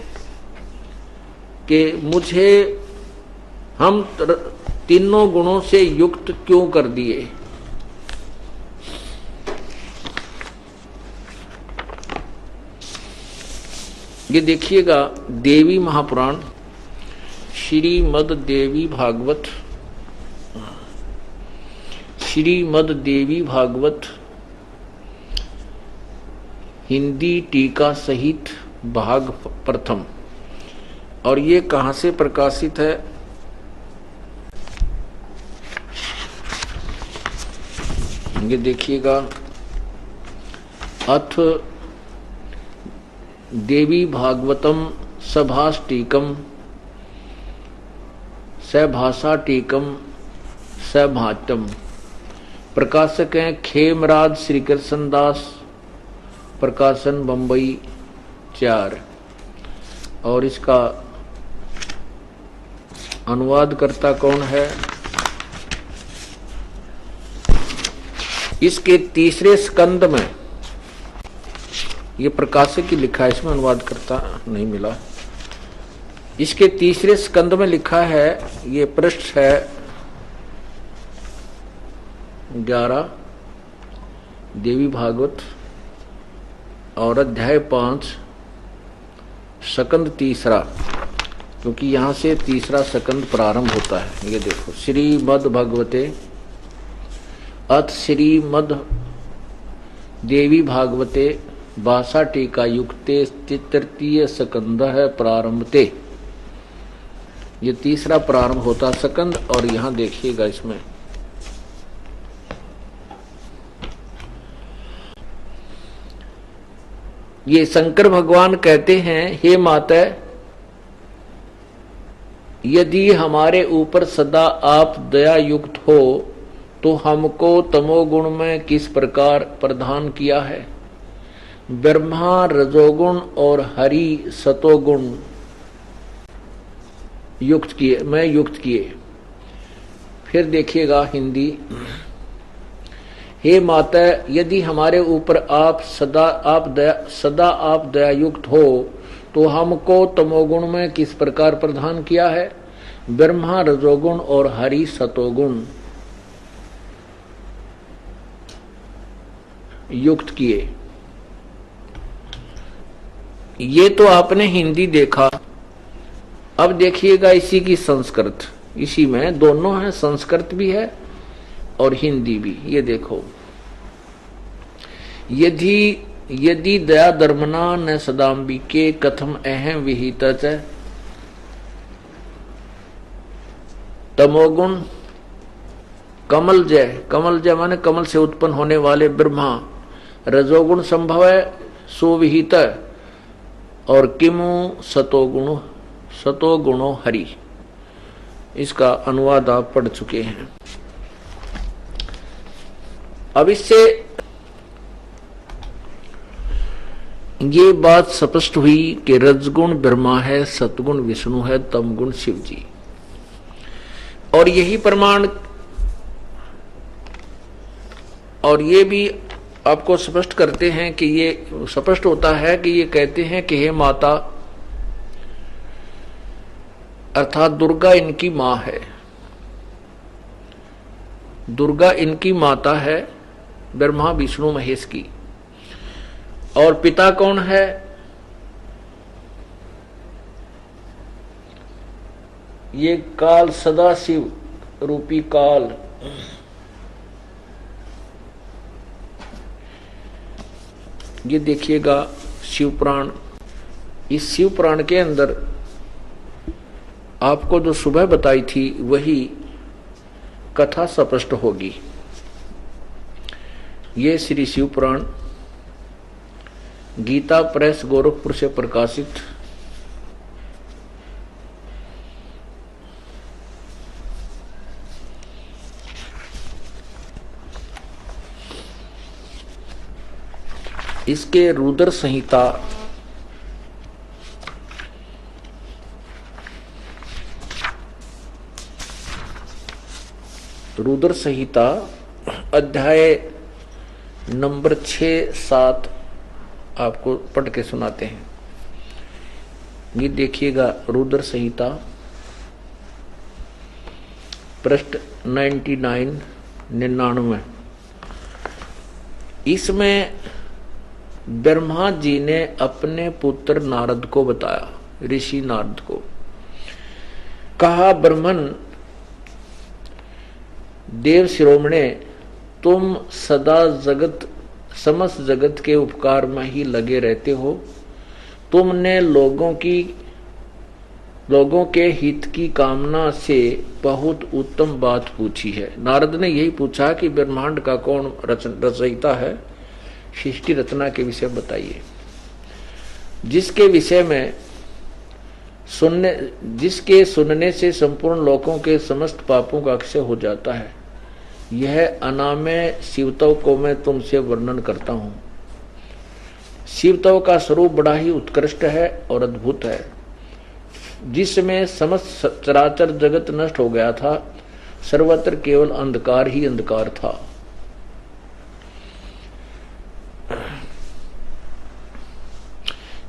कि मुझे हम तीनों गुणों से युक्त क्यों कर दिए। ये देखिएगा देवी महापुराण श्रीमद देवी भागवत, श्रीमद देवी भागवत हिंदी टीका सहित भाग प्रथम। और ये कहां से प्रकाशित है? ये देखिएगा, अथ देवी भागवतम सभास टीकम सभाषा टीकम सभाटम। प्रकाशक हैं खेमराज श्री कृष्ण दास, प्रकाशन बंबई 4। और इसका अनुवाद करता कौन है? इसके तीसरे स्कंद में, ये प्रकाशक की लिखा है, इसमें अनुवाद करता नहीं मिला। इसके तीसरे स्कंद में लिखा है, ये पृष्ठ है 11 देवी भागवत और अध्याय 5 स्कंद तीसरा, क्योंकि यहां से तीसरा स्कंद प्रारंभ होता है। ये देखो, श्रीमद् भगवते अथ श्रीमद् देवी भागवते भाषा टीका युक्ते तृतीय स्कंद है प्रारंभते। ये तीसरा प्रारंभ होता स्कंद। और यहां देखिएगा, इसमें ये शंकर भगवान कहते हैं, हे माता, यदि हमारे ऊपर सदा आप दया युक्त हो तो हमको तमोगुण में किस प्रकार प्रदान किया है। ब्रह्मा रजोगुण और हरि सतोगुण युक्त किए। फिर देखिएगा हिंदी, हे माता, यदि हमारे ऊपर आप सदा आप दया युक्त हो तो हमको तमोगुण में किस प्रकार प्रदान किया है। ब्रह्मा रजोगुण और हरि सतोगुण युक्त किए। ये तो आपने हिंदी देखा, अब देखिएगा इसी की संस्कृत। इसी में दोनों है, संस्कृत भी है और हिंदी भी। ये देखो, यदि दया धर्मना न सदाम्बिके कथम अहम विहित तमोगुण कमल जय माने कमल से उत्पन्न होने वाले ब्रह्मा, रजोगुण संभव है सुविहित, और किमु सतोगुणो हरि। इसका अनुवाद आप पढ़ चुके हैं। अब इससे ये बात स्पष्ट हुई कि रजगुण ब्रह्मा है, सतगुण विष्णु है, तमगुण शिव जी। और यही प्रमाण, और ये भी आपको स्पष्ट करते हैं कि ये स्पष्ट होता है कि ये कहते हैं कि हे माता, अर्थात दुर्गा इनकी मां है, दुर्गा इनकी माता है, ब्रह्मा विष्णु महेश की। और पिता कौन है? ये काल, सदाशिव रूपी काल। ये देखिएगा शिव पुराण। इस शिव पुराण के अंदर आपको जो सुबह बताई थी वही कथा स्पष्ट होगी। ये श्री शिव पुराण गीता प्रेस गोरखपुर से प्रकाशित इसके रुद्र संहिता अध्याय नंबर 6-7 आपको पढ़ के सुनाते हैं। ये देखिएगा रुद्र संहिता पृष्ठ 99। इसमें ब्रह्मा जी ने अपने पुत्र नारद को बताया, ऋषि नारद को कहा, ब्रह्मन देव शिरोमणे, तुम सदा समस्त जगत के उपकार में ही लगे रहते हो। तुमने लोगों के हित की कामना से बहुत उत्तम बात पूछी है। नारद ने यही पूछा कि ब्रह्मांड का कौन रचयिता है, सृष्टि रचना के विषय बताइए, जिसके विषय में जिसके सुनने से संपूर्ण लोकों के समस्त पापों का अक्षय हो जाता है। यह अनामय शिवतव को मैं तुमसे वर्णन करता हूं। शिवतव का स्वरूप बड़ा ही उत्कृष्ट है और अद्भुत है, जिसमें समस्त चराचर जगत नष्ट हो गया था। सर्वत्र केवल अंधकार ही अंधकार था।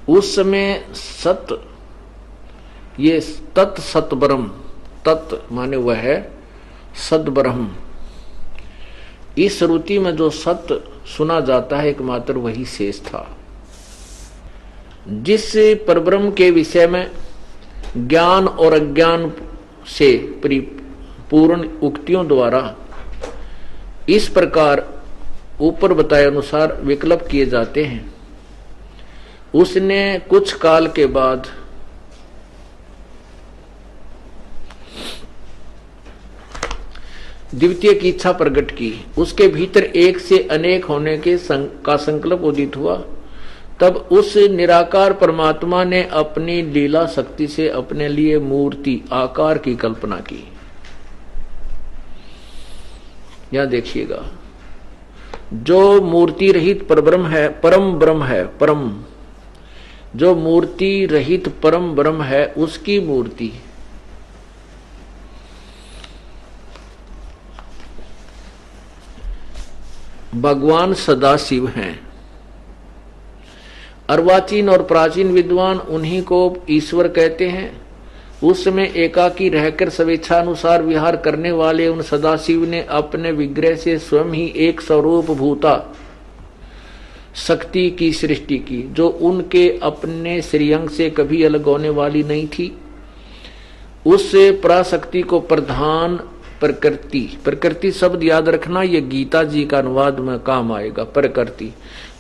उस समय सत, ये तत् सत ब्रह्म, तत् माने वह है सद ब्रह्म। इस श्रुति में जो सत्य सुना जाता है एकमात्र वही शेष था। जिस परब्रह्म के विषय में ज्ञान और अज्ञान से परिपूर्ण उक्तियों द्वारा इस प्रकार ऊपर बताए अनुसार विकल्प किए जाते हैं, उसने कुछ काल के बाद द्वितीय की इच्छा प्रकट की। उसके भीतर एक से अनेक होने का संकल्प उदित हुआ। तब उस निराकार परमात्मा ने अपनी लीला शक्ति से अपने लिए मूर्ति आकार की कल्पना की। यहां देखिएगा, जो मूर्ति रहित परब्रह्म है, परम ब्रह्म है, परम जो मूर्ति रहित परम ब्रह्म है, उसकी मूर्ति भगवान सदाशिव हैं। अर्वाचीन और प्राचीन विद्वान उन्हीं को ईश्वर कहते हैं। उस समय एकाकी रहकर स्वेच्छानुसार विहार करने वाले उन सदाशिव ने अपने विग्रह से स्वयं ही एक स्वरूप भूता शक्ति की सृष्टि की, जो उनके अपने श्रीअंग से कभी अलग होने वाली नहीं थी। उससे पराशक्ति को प्रधान प्रकृति शब्द याद रखना, ये गीता जी का अनुवाद में काम आएगा। प्रकृति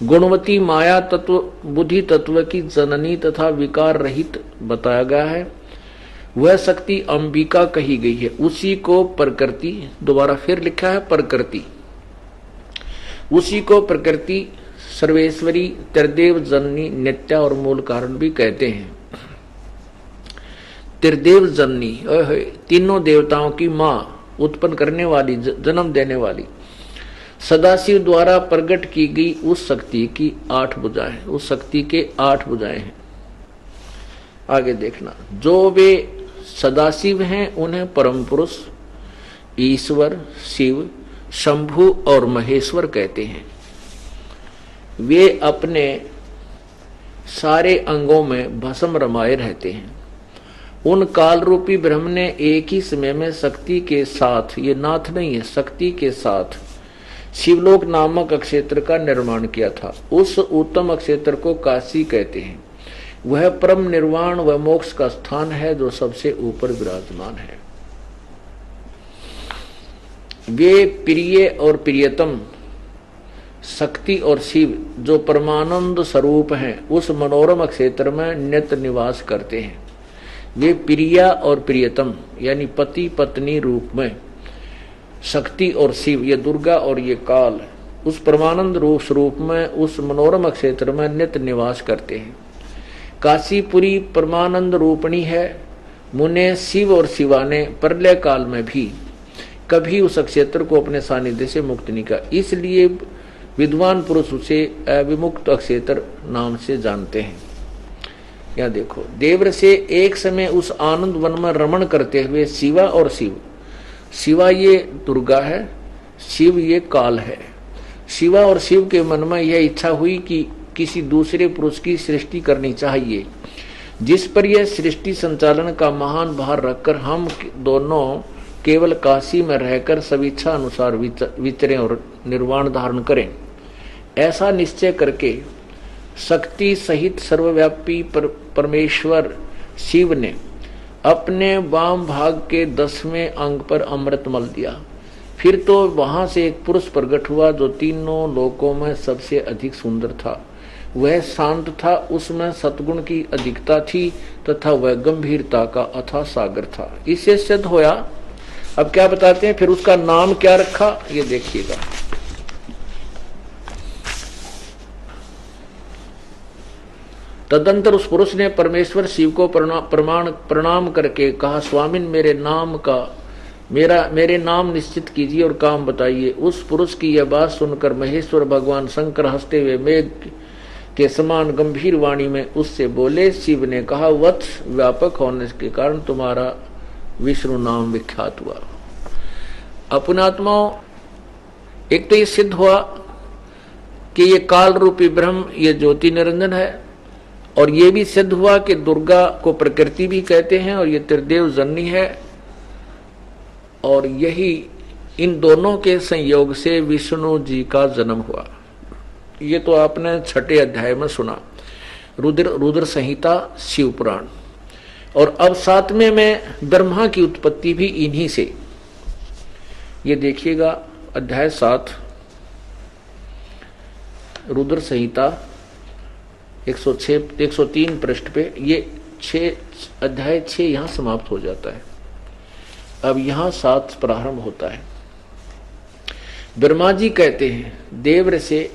गुणवती माया तत्व, बुद्धि तत्व की जननी तथा विकार रहित बताया गया है। वह शक्ति अंबिका कही गई है। उसी को प्रकृति, दोबारा फिर लिखा है प्रकृति, उसी को प्रकृति, सर्वेश्वरी, त्रिदेव जननी, नित्या और मूल कारण भी कहते हैं। त्रिदेव जननी, तीनों देवताओं की माँ, उत्पन्न करने वाली, जन्म देने वाली, सदाशिव द्वारा प्रकट की गई उस शक्ति की 8 भुजाएं, उस शक्ति के 8 भुजाएं हैं। आगे देखना, जो वे सदाशिव हैं उन्हें परम पुरुष, ईश्वर, शिव, शंभु और महेश्वर कहते हैं। वे अपने सारे अंगों में भस्म रमाए रहते हैं। उन काल रूपी ब्रह्म ने एक ही समय में शक्ति के साथ, ये नाथ नहीं है, शक्ति के साथ शिवलोक नामक अक्षेत्र का निर्माण किया था। उस उत्तम अक्षेत्र को काशी कहते हैं। वह परम निर्वाण व मोक्ष का स्थान है जो सबसे ऊपर विराजमान है। वे प्रिय और प्रियतम शक्ति और शिव जो परमानंद स्वरूप हैं, उस मनोरम क्षेत्र में नित्य निवास करते हैं। वे प्रिया और प्रियतम यानी पति पत्नी रूप में शक्ति और शिव, ये दुर्गा और ये काल, उस परमानंद रूप स्वरूप में उस मनोरम क्षेत्र में नित्य निवास करते हैं। काशीपुरी परमानंद रूपणी है। मुने शिव और शिवा ने प्रलय काल में भी कभी उस क्षेत्र को अपने सानिध्य से मुक्त नहीं किया, इसलिए विद्वान पुरुष उसे अविमुक्त क्षेत्र नाम से जानते हैं। यहाँ देखो, देवर से एक समय उस आनंद वन में रमण करते हुए शिवा और शिव, शिवा ये दुर्गा है, शिव ये काल है। शिवा और शिव के मन में यह इच्छा हुई कि किसी दूसरे पुरुष की सृष्टि करनी चाहिए, जिस पर यह सृष्टि संचालन का महान भार रखकर हम दोनों केवल काशी में रहकर स्वेच्छा अनुसार विचरें और निर्वाण धारण करें। ऐसा निश्चय करके शक्ति सहित सर्वव्यापी परमेश्वर शिव ने अपने वाम भाग के 10वें अंग पर अमृत मल दिया। फिर तो वहां से एक पुरुष प्रकट हुआ जो तीनों लोकों में सबसे अधिक सुंदर था। वह शांत था, उसमें सद्गुण की अधिकता थी तथा वह गंभीरता का अथाह सागर था। इससे सिद्ध होया। अब क्या बताते हैं, फिर उसका नाम क्या रखा, ये देखिएगा। तदंतर उस पुरुष ने परमेश्वर शिव को प्रणाम करके कहा, स्वामिन मेरे नाम निश्चित कीजिए और काम बताइए। उस पुरुष की यह बात सुनकर महेश्वर भगवान शंकर हंसते हुए मेघ के समान गंभीर वाणी में उससे बोले। शिव ने कहा, वत्स, व्यापक होने के कारण तुम्हारा विष्णु नाम विख्यात हुआ। अपनात्माओं, एक तो ये सिद्ध हुआ कि ये काल रूपी ब्रह्म ये ज्योति निरंजन है, और ये भी सिद्ध हुआ कि दुर्गा को प्रकृति भी कहते हैं और ये त्रिदेव जननी है, और यही इन दोनों के संयोग से विष्णु जी का जन्म हुआ। ये तो आपने 6 अध्याय में सुना, रुद्र संहिता, शिव पुराण। और अब 7वें में ब्रह्मा की उत्पत्ति भी इन्हीं से। ये देखिएगा, अध्याय 7 रुद्र संहिता 103 पृष्ठ पे, ये अध्याय 6 यहां समाप्त हो जाता है। अब यहां 7 प्रारंभ होता है। ब्रह्मा जी कहते हैं, देवर से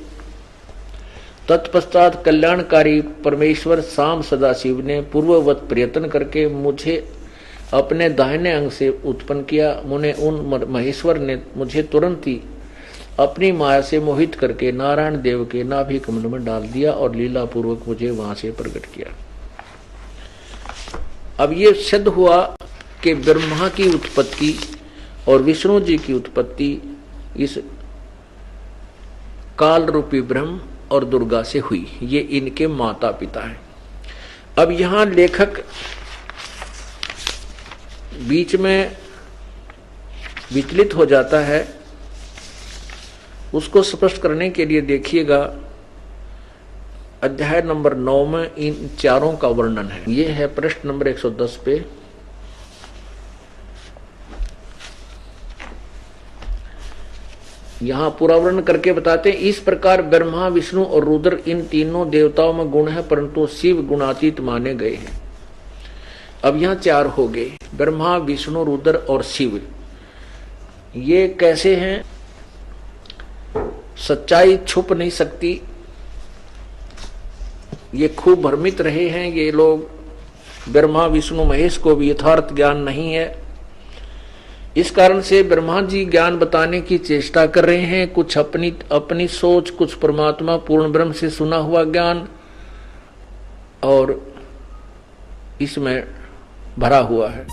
तत्पश्चात कल्याणकारी परमेश्वर शाम सदाशिव ने पूर्ववत प्रयत्न करके मुझे अपने दाहिने अंग से उत्पन्न किया। उन महेश्वर ने मुझे तुरंत ही अपनी माया से मोहित करके नारायण देव के नाभि कमल में डाल दिया और लीला पूर्वक मुझे वहां से प्रकट किया। अब ये सिद्ध हुआ कि ब्रह्मा की उत्पत्ति और विष्णु जी की उत्पत्ति इस काल रूपी ब्रह्म और दुर्गा से हुई। ये इनके माता पिता हैं। अब यहां लेखक बीच में विचलित हो जाता है, उसको स्पष्ट करने के लिए देखिएगा, अध्याय नंबर 9 में इन चारों का वर्णन है। ये है पृष्ठ नंबर 110 पे। यहां पूरा वर्णन करके बताते हैं, इस प्रकार ब्रह्मा, विष्णु और रुद्र इन तीनों देवताओं में गुण है, परंतु शिव गुणातीत माने गए हैं। अब यहां 4 हो गए, ब्रह्मा, विष्णु, रुद्र और शिव। ये कैसे हैं? सच्चाई छुप नहीं सकती, ये खूब भ्रमित रहे हैं ये लोग। ब्रह्मा, विष्णु, महेश को भी यथार्थ ज्ञान नहीं है। इस कारण से ब्रह्मा जी ज्ञान बताने की चेष्टा कर रहे हैं, कुछ अपनी सोच, कुछ परमात्मा पूर्ण ब्रह्म से सुना हुआ ज्ञान, और इसमें भरा हुआ है।